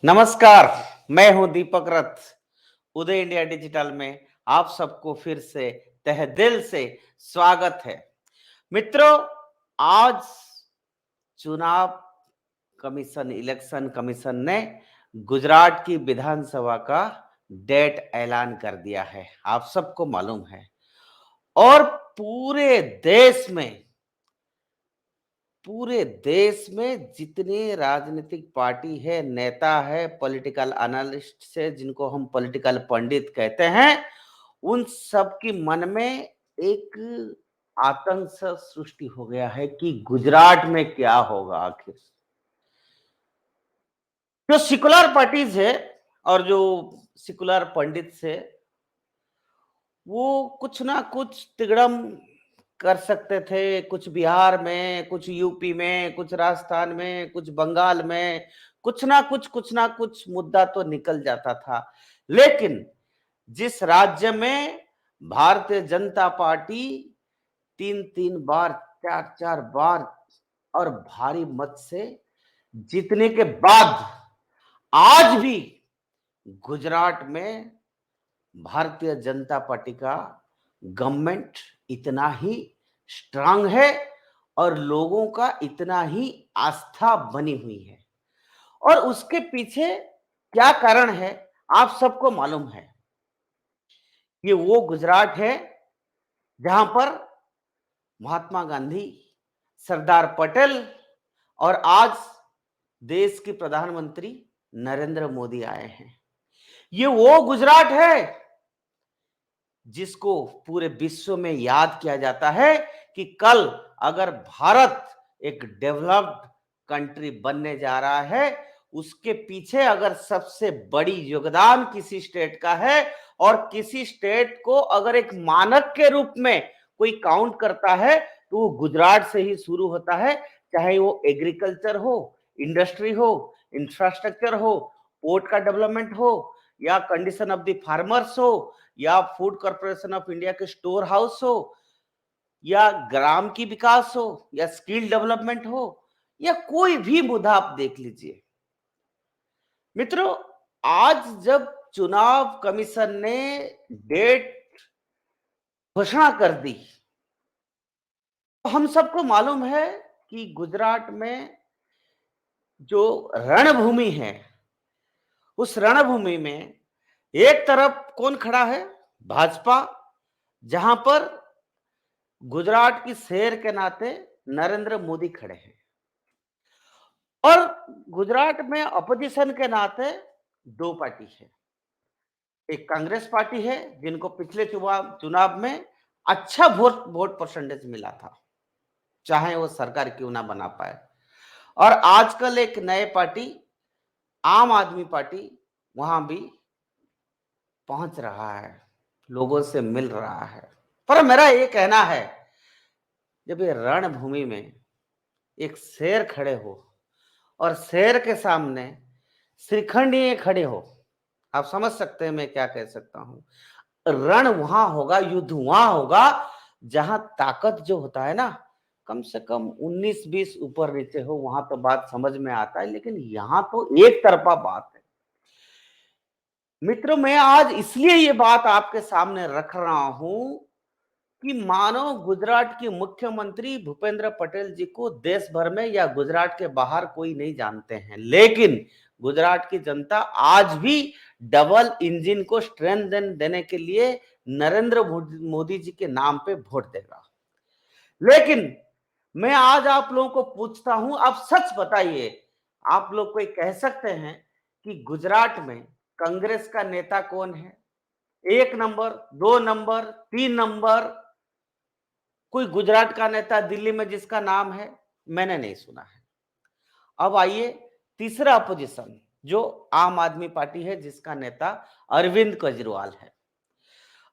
नमस्कार। मैं हूं दीपक रथ। उदय इंडिया डिजिटल में आप सबको फिर से तहे दिल से स्वागत है। मित्रों, आज चुनाव कमीशन, इलेक्शन कमीशन ने गुजरात की विधानसभा का डेट ऐलान कर दिया है, आप सबको मालूम है। और पूरे देश में पूरे देश में जितने राजनीतिक पार्टी है, नेता है, पॉलिटिकल एनालिस्ट से जिनको हम पॉलिटिकल पंडित कहते हैं, उन सब की मन में एक आतंक सा सृष्टि हो गया है कि गुजरात में क्या होगा आखिर। जो सेकुलर पार्टीज है और जो सेकुलर पंडित से वो कुछ ना कुछ तिगड़म कर सकते थे, कुछ बिहार में, कुछ यूपी में, कुछ राजस्थान में, कुछ बंगाल में, कुछ ना कुछ मुद्दा तो निकल जाता था। लेकिन जिस राज्य में भारतीय जनता पार्टी 3-3 बार, 4-4 बार और भारी मत से जीतने के बाद आज भी गुजरात में भारतीय जनता पार्टी का गवर्नमेंट इतना ही स्ट्रांग है और लोगों का इतना ही आस्था बनी हुई है। और उसके पीछे क्या कारण है, आप सबको मालूम है। ये वो गुजरात है जहां पर महात्मा गांधी, सरदार पटेल और आज देश के प्रधानमंत्री नरेंद्र मोदी आए हैं। ये वो गुजरात है जिसको पूरे विश्व में याद किया जाता है कि कल अगर भारत एक डेवलप्ड कंट्री बनने जा रहा है, उसके पीछे अगर सबसे बड़ी योगदान किसी स्टेट का है और किसी स्टेट को अगर एक मानक के रूप में कोई काउंट करता है तो वो गुजरात से ही शुरू होता है। चाहे वो एग्रीकल्चर हो, इंडस्ट्री हो, इंफ्रास्ट्रक्चर हो, पोर्ट का डेवलपमेंट हो, या कंडीशन ऑफ द फार्मर्स हो, या फूड कॉर्पोरेशन ऑफ इंडिया के स्टोर हाउस हो, या ग्राम की विकास हो, या स्किल डेवलपमेंट हो, या कोई भी मुद्दा आप देख लीजिए। मित्रों, आज जब चुनाव कमीशन ने डेट घोषणा कर दी तो हम सबको मालूम है कि गुजरात में जो रणभूमि है, उस रणभूमि में एक तरफ कौन खड़ा है? भाजपा, जहां पर गुजरात की शेर के नाते नरेंद्र मोदी खड़े हैं। और गुजरात में अपोजिशन के नाते दो पार्टी है। एक कांग्रेस पार्टी है जिनको पिछले चुनाव में अच्छा वोट वोट परसेंटेज मिला था, चाहे वो सरकार क्यों ना बना पाए। और आजकल एक नए पार्टी आम आदमी पार्टी वहां भी पहुंच रहा है, लोगों से मिल रहा है। पर मेरा ये कहना है, जब ये रणभूमि में एक शेर खड़े हो और शेर के सामने श्रीखंडी खड़े हो, आप समझ सकते हैं मैं क्या कह सकता हूं। रण वहां होगा, युद्ध वहां होगा जहां ताकत जो होता है ना, कम से कम 19-20 ऊपर नीचे हो, वहां तो बात समझ में आता है। लेकिन यहां तो एक तरफा बात है। मित्रों, मैं आज इसलिए ये बात आपके सामने रख रहा हूं कि मानो गुजरात के मुख्यमंत्री भूपेंद्र पटेल जी को देश भर में या गुजरात के बाहर कोई नहीं जानते हैं, लेकिन गुजरात की जनता आज भी डबल इंजन को स्ट्रेंथ देने के लिए नरेंद्र मोदी जी के नाम पे वोट देगा। लेकिन मैं आज आप लोगों को पूछता हूं, आप सच बताइए, आप लोग कोई कह सकते हैं कि गुजरात में कांग्रेस का नेता कौन है? 1 नंबर, 2 नंबर, 3 नंबर कोई गुजरात का नेता दिल्ली में जिसका नाम है? मैंने नहीं सुना है। अब आइए तीसरा अपोजिशन, जो आम आदमी पार्टी है जिसका नेता अरविंद केजरीवाल है।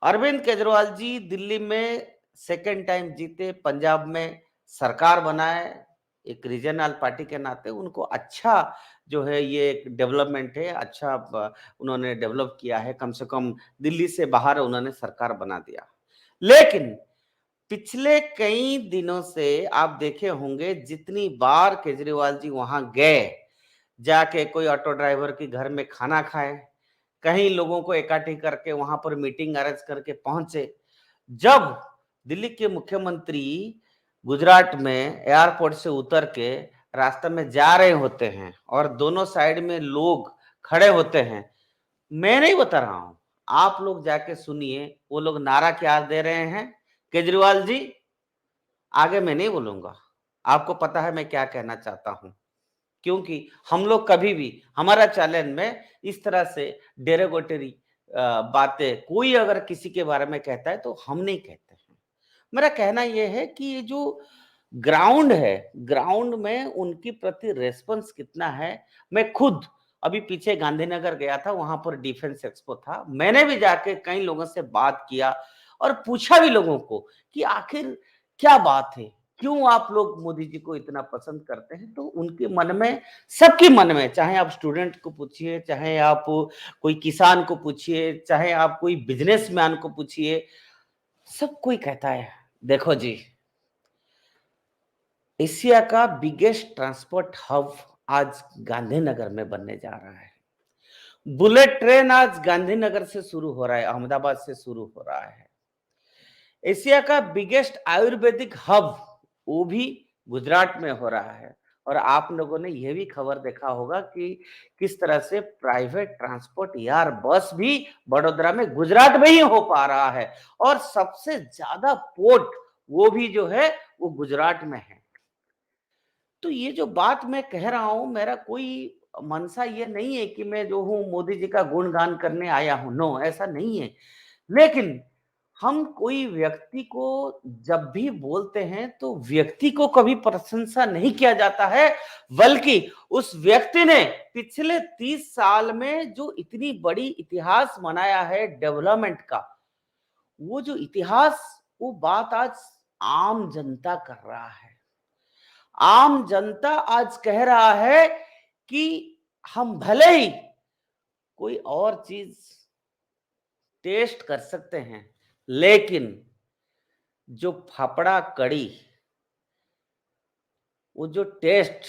अरविंद केजरीवाल जी दिल्ली में सेकेंड टाइम जीते, पंजाब में सरकार बनाए, एक रीजनल पार्टी के नाते उनको अच्छा जो है ये एक डेवलपमेंट है, अच्छा उन्होंने डेवलप किया है, कम से कम दिल्ली से बाहर उन्होंने सरकार बना दिया। लेकिन पिछले कई दिनों से आप देखे होंगे जितनी बार केजरीवाल जी वहां गए, जाके कोई ऑटो ड्राइवर के घर में खाना खाएं, कहीं लोगों को इकट्ठी करके वहां पर मीटिंग अरेंज करके पहुंचे। जब दिल्ली के मुख्यमंत्री गुजरात में एयरपोर्ट से उतर के रास्ते में जा रहे होते हैं और दोनों साइड में लोग खड़े होते हैं, मैं नहीं बता रहा हूं, आप लोग जाके सुनिए वो लोग नारा क्या दे रहे हैं। केजरीवाल जी, आगे मैं नहीं बोलूंगा, आपको पता है मैं क्या कहना चाहता हूं, क्योंकि हम लोग कभी भी हमारा चैनल में इस तरह से डेरोगेटरी बातें कोई अगर किसी के बारे में कहता है तो हम नहीं कहते हैं। मेरा कहना यह है कि ये जो ग्राउंड है, ग्राउंड में उनके प्रति रेस्पॉन्स कितना है। मैं खुद अभी पीछे गांधीनगर गया था, वहां पर डिफेंस एक्सपो था, मैंने भी जाके कई लोगों से बात किया और पूछा भी लोगों को कि आखिर क्या बात है, क्यों आप लोग मोदी जी को इतना पसंद करते हैं। तो उनके मन में, सबके मन में, चाहे आप स्टूडेंट को पूछिए, चाहे आप कोई किसान को पूछिए, चाहे आप कोई बिजनेसमैन को पूछिए, सब कोई कहता है देखो जी, एशिया का बिगेस्ट ट्रांसपोर्ट हब आज गांधीनगर में बनने जा रहा है। बुलेट ट्रेन आज गांधीनगर से शुरू हो रहा है, अहमदाबाद से शुरू हो रहा है। एशिया का बिगेस्ट आयुर्वेदिक हब वो भी गुजरात में हो रहा है। और आप लोगों ने यह भी खबर देखा होगा कि किस तरह से प्राइवेट ट्रांसपोर्ट यार बस भी बड़ोदरा में, गुजरात में ही हो पा रहा है। और सबसे ज्यादा पोर्ट वो भी जो है वो गुजरात में है। तो ये जो बात मैं कह रहा हूं, मेरा कोई मनसा ये नहीं है कि मैं जो हूं मोदी जी का गुणगान करने आया हूं, नो, ऐसा नहीं है। लेकिन हम कोई व्यक्ति को जब भी बोलते हैं तो व्यक्ति को कभी प्रशंसा नहीं किया जाता है, बल्कि उस व्यक्ति ने पिछले 30 साल में जो इतनी बड़ी इतिहास बनाया है डेवलपमेंट का, वो जो इतिहास, वो बात आज आम जनता कर रहा है। आम जनता आज कह रहा है कि हम भले ही कोई और चीज टेस्ट कर सकते हैं, लेकिन जो फाफड़ा कड़ी, वो जो टेस्ट,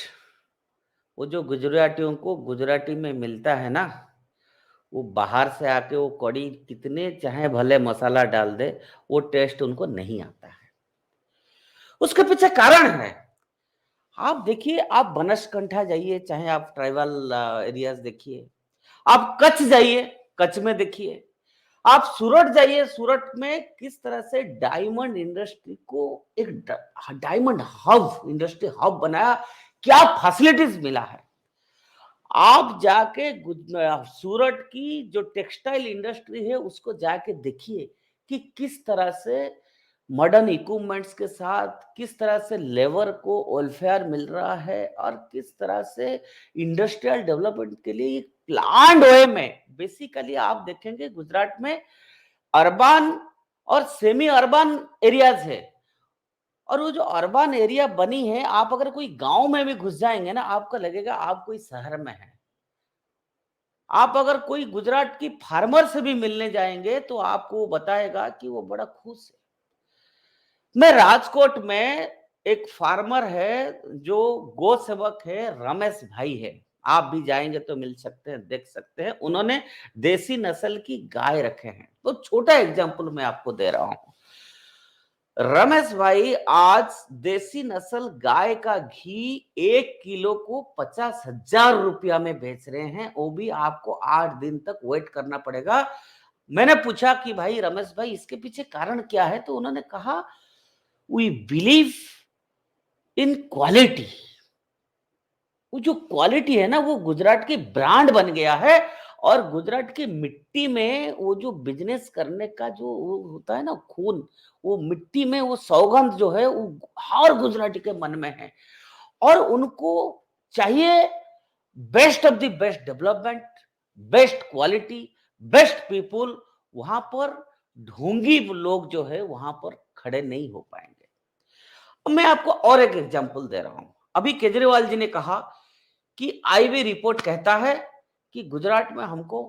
वो जो गुजरातियों को गुजराती में मिलता है ना, वो बाहर से आके वो कड़ी कितने चाहे भले मसाला डाल दे, वो टेस्ट उनको नहीं आता है। उसके पीछे कारण है। आप देखिए, आप बनासकांठा जाइए, चाहे आप ट्राइबल एरियाज देखिए, आप कच्छ जाइए, कच्छ में देखिए, आप सूरत जाइए, सूरत में किस तरह से डायमंड इंडस्ट्री को एक डायमंड हब, इंडस्ट्री हब बनाया, क्या फैसिलिटीज मिला है। आप जाके सूरत की जो टेक्सटाइल इंडस्ट्री है उसको जाके देखिए कि किस तरह से मॉडर्न इक्विपमेंट्स के साथ किस तरह से लेबर को वेलफेयर मिल रहा है, और किस तरह से इंडस्ट्रियल डेवलपमेंट के लिए प्लान्ड वे में, बेसिकली आप देखेंगे गुजरात में अर्बन और सेमी अर्बन एरियाज है। और वो जो अर्बन एरिया बनी है, आप अगर कोई गांव में भी घुस जाएंगे ना, आपको लगेगा आप कोई शहर में है। आप अगर कोई गुजरात की फार्मर से भी मिलने जाएंगे तो आपको वो बताएगा कि वो बड़ा खुश है। मैं राजकोट में, एक फार्मर है जो गौ सेवक है, रमेश भाई है, आप भी जाएंगे तो मिल सकते हैं, देख सकते हैं, उन्होंने देसी नस्ल की गाय रखे हैं। तो छोटा एग्जांपल मैं आपको दे रहा हूं। रमेश भाई आज देसी नस्ल गाय का घी 1 किलो को 50,000 रुपया में बेच रहे हैं, वो भी आपको 8 दिन तक वेट करना पड़ेगा। मैंने पूछा कि भाई रमेश भाई, इसके पीछे कारण क्या है, तो उन्होंने कहा वी बिलीव इन क्वालिटी। वो जो क्वालिटी है ना, वो गुजरात की ब्रांड बन गया है। और गुजरात की मिट्टी में वो जो बिजनेस करने का जो वो होता है ना खून, वो मिट्टी में वो सौगंध जो है वो हर गुजराती के मन में है। और उनको चाहिए best of the best development, best quality, best people. वहां पर ढोंगी लोग जो है वहां पर खड़े नहीं हो पाएंगे। अब मैं आपको और एक एग्जांपल दे रहा हूं। अभी केजरीवाल जी ने कहा कि आईबी रिपोर्ट कहता है कि गुजरात में हमको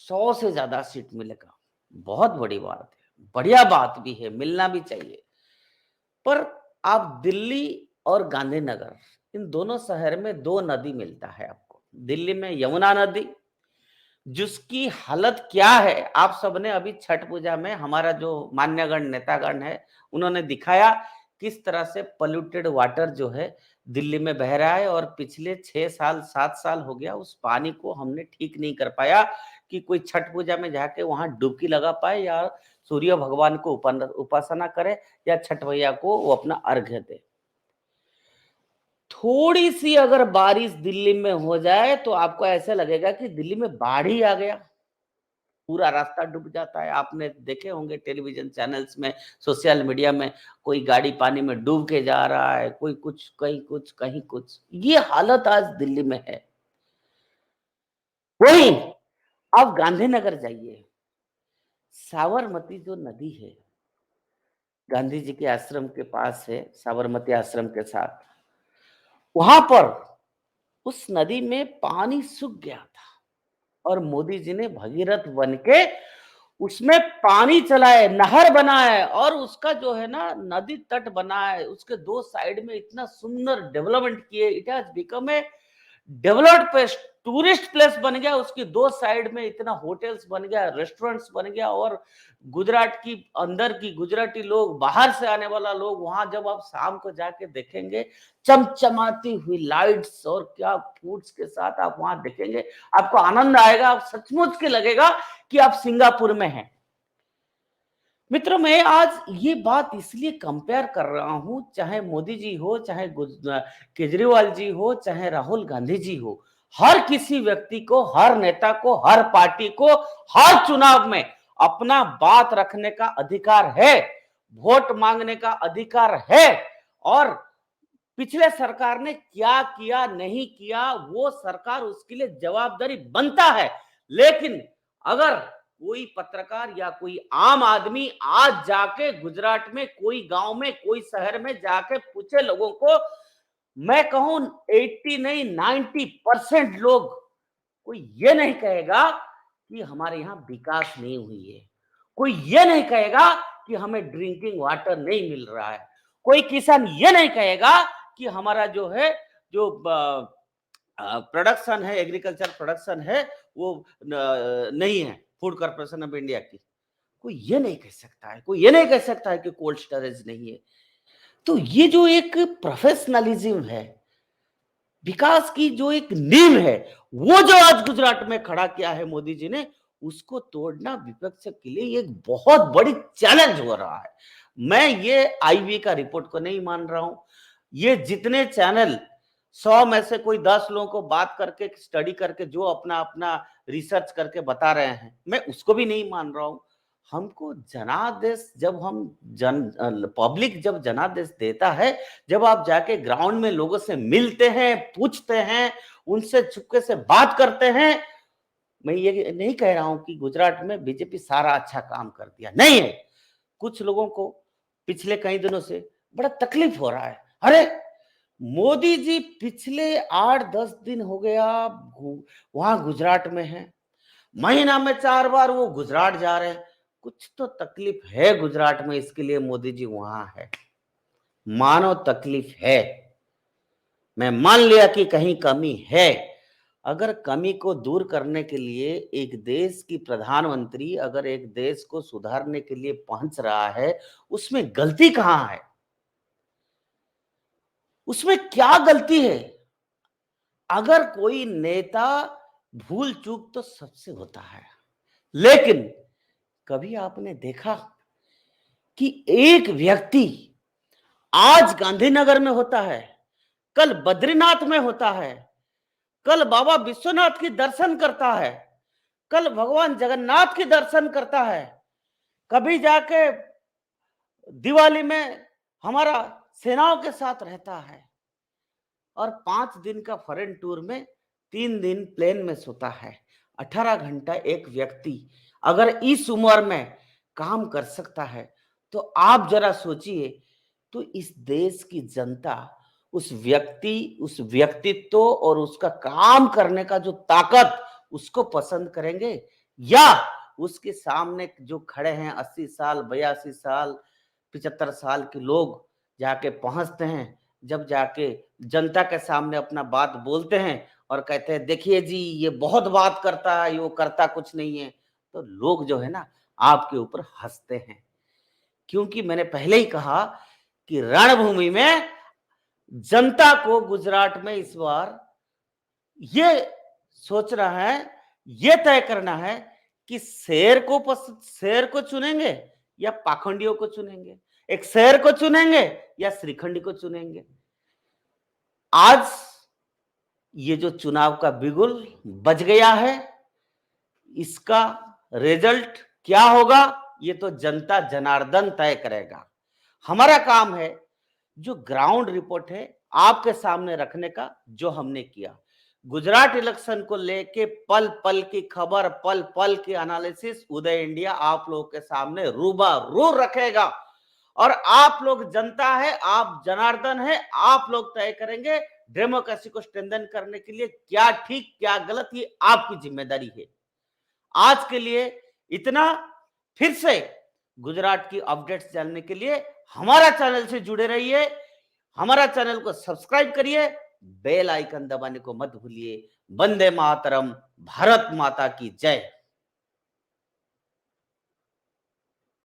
100 से ज्यादा सीट मिलेगा। बहुत बड़ी बात है, बढ़िया बात भी है, मिलना भी चाहिए। पर आप दिल्ली और गांधीनगर, इन दोनों शहर में दो नदी मिलता है आपको। दिल्ली में यमुना नदी, जिसकी हालत क्या है, आप सबने अभी छठ पूजा में हमारा जो मान्यगण नेतागण है, उन्होंने दिखाया किस तरह से पॉल्यूटेड वाटर जो है दिल्ली में बह रहा है और पिछले 6 साल 7 साल हो गया उस पानी को हमने ठीक नहीं कर पाया कि कोई छठ पूजा में जाके वहां डुबकी लगा पाए या सूर्य भगवान को उपासना करे या छठ मैया को वो अपना अर्घ्य दे। थोड़ी सी अगर बारिश दिल्ली में हो जाए तो आपको ऐसा लगेगा कि दिल्ली में बाढ़ ही आ गया, पूरा रास्ता डूब जाता है। आपने देखे होंगे टेलीविजन चैनल्स में, सोशल मीडिया में, कोई गाड़ी पानी में डूब के जा रहा है, कोई कुछ, कहीं कुछ, कहीं कुछ। ये हालत आज दिल्ली में है। वहीं आप गांधीनगर जाइए, साबरमती जो नदी है, गांधी जी के आश्रम के पास है, साबरमती आश्रम के साथ, वहां पर उस नदी में पानी सूख गया था और मोदी जी ने भगीरथ बन के उसमें पानी चलाए, नहर बनाए और उसका जो है ना नदी तट बना है, उसके 2 साइड में इतना सुंदर डेवलपमेंट किए। It has become a developed place, tourist place बन गया। उसकी 2 साइड में इतना होटल्स बन गया, रेस्टोरेंट्स बन गया और गुजरात की अंदर की गुजराती लोग, बाहर से आने वाला लोग वहां जब आप शाम को जाके देखेंगे, चमचमाती हुई लाइट्स और क्या फूड्स के साथ आप वहां देखेंगे, आपको आनंद आएगा। आप सचमुच के लगेगा कि आप सिंगापुर में हैं। मित्रों, मैं आज ये बात इसलिए कंपेयर कर रहा हूं, चाहे मोदी जी हो, चाहे केजरीवाल जी हो, चाहे राहुल गांधी जी हो, हर किसी व्यक्ति को, हर नेता को, हर पार्टी को हर चुनाव में अपना बात रखने का अधिकार है, वोट मांगने का अधिकार है और पिछले सरकार ने क्या किया नहीं किया वो सरकार उसके लिए जवाबदारी बनता है। लेकिन अगर कोई पत्रकार या कोई आम आदमी आज जाके गुजरात में कोई गांव में कोई शहर में जाके पूछे लोगों को, मैं कहूं 80 नहीं 90% लोग, कोई ये नहीं कहेगा कि हमारे यहाँ विकास नहीं हुई है, कोई ये नहीं कहेगा कि हमें ड्रिंकिंग वाटर नहीं मिल रहा है, कोई किसान ये नहीं कहेगा कि हमारा जो है जो प्रोडक्शन है, एग्रीकल्चर प्रोडक्शन है वो नहीं है, फूड कॉर्पोरेशन ऑफ इंडिया की, कोई ये नहीं कह सकता है, कोई ये नहीं कह सकता है कि कोल्ड स्टोरेज नहीं है। तो ये जो एक प्रोफेशनलिज्म है, विकास की जो एक नींव है, वो जो आज गुजरात में खड़ा किया है मोदी जी ने, उसको तोड़ना विपक्ष के लिए एक बहुत बड़ी चैलेंज हो रहा है। मैं ये आईबी का रिपोर्ट को नहीं मान रहा हूं। ये जितने चैनल 100 में से कोई 10 लोगों को बात करके स्टडी करके जो अपना अपना रिसर्च करके बता रहे हैं, मैं उसको भी नहीं मान रहा हूं। हमको जनादेश जब हम पब्लिक जब जनादेश देता है, जब आप जाके ग्राउंड में लोगों से मिलते हैं, पूछते हैं, उनसे चुपके से बात करते हैं, मैं ये नहीं कह रहा हूं कि गुजरात में बीजेपी सारा अच्छा काम कर दिया, नहीं है। कुछ लोगों को पिछले कई दिनों से बड़ा तकलीफ हो रहा है। अरे मोदी जी पिछले 8-10 दिन हो गया वहां गुजरात में है, महीना में 4 बार वो गुजरात जा रहे हैं, कुछ तो तकलीफ है गुजरात में, इसके लिए मोदी जी वहां है। मानो तकलीफ है, मैं मान लिया कि कहीं कमी है। अगर कमी को दूर करने के लिए एक देश की प्रधानमंत्री अगर एक देश को सुधारने के लिए पहुंच रहा है, उसमें गलती कहां है? उसमें क्या गलती है? अगर कोई नेता भूल चूक तो सबसे होता है, लेकिन कभी आपने देखा कि एक व्यक्ति आज गांधीनगर में होता है, कल बद्रीनाथ में होता है, कल बाबा विश्वनाथ की दर्शन करता है, कल भगवान जगन्नाथ की दर्शन करता है, कभी जाके दिवाली में हमारा सेनाओं के साथ रहता है और 5 दिन का फॉरेन टूर में 3 दिन प्लेन में सोता है। 18 घंटा एक व्यक्ति अगर इस उम्र में काम कर सकता है, तो आप जरा सोचिए, तो इस देश की जनता उस व्यक्ति, उस व्यक्तित्व और उसका काम करने का जो ताकत, उसको पसंद करेंगे या उसके सामने जो खड़े हैं 80 साल, 82 साल, 75 साल के लोग जाके पहुंचते हैं, जब जाके जनता के सामने अपना बात बोलते हैं और कहते हैं देखिए जी ये बहुत बात करता है, वो करता कुछ नहीं है। तो लोग जो है ना आपके ऊपर हंसते हैं, क्योंकि मैंने पहले ही कहा कि रणभूमि में जनता को गुजरात में इस बार ये सोच रहा है, ये तय करना है कि शेर को चुनेंगे या पाखंडियों को चुनेंगे, एक शेर को चुनेंगे या श्रीखंडी को चुनेंगे। आज ये जो चुनाव का बिगुल बज गया है, इसका रिजल्ट क्या होगा ये तो जनता जनार्दन तय करेगा। हमारा काम है जो ग्राउंड रिपोर्ट है आपके सामने रखने का, जो हमने किया। गुजरात इलेक्शन को लेके पल पल की खबर, पल पल की एनालिसिस उदय इंडिया आप लोगों के सामने रूबरू रखेगा। और आप लोग जनता है, आप जनार्दन है, आप लोग तय करेंगे डेमोक्रेसी को स्ट्रेंथन करने के लिए क्या ठीक क्या गलत, ये आपकी जिम्मेदारी है। आज के लिए इतना। फिर से गुजरात की अपडेट्स जानने के लिए हमारा चैनल से जुड़े रहिए, हमारा चैनल को सब्सक्राइब करिए, बेल आइकन दबाने को मत भूलिए। वंदे मातरम, भारत माता की जय।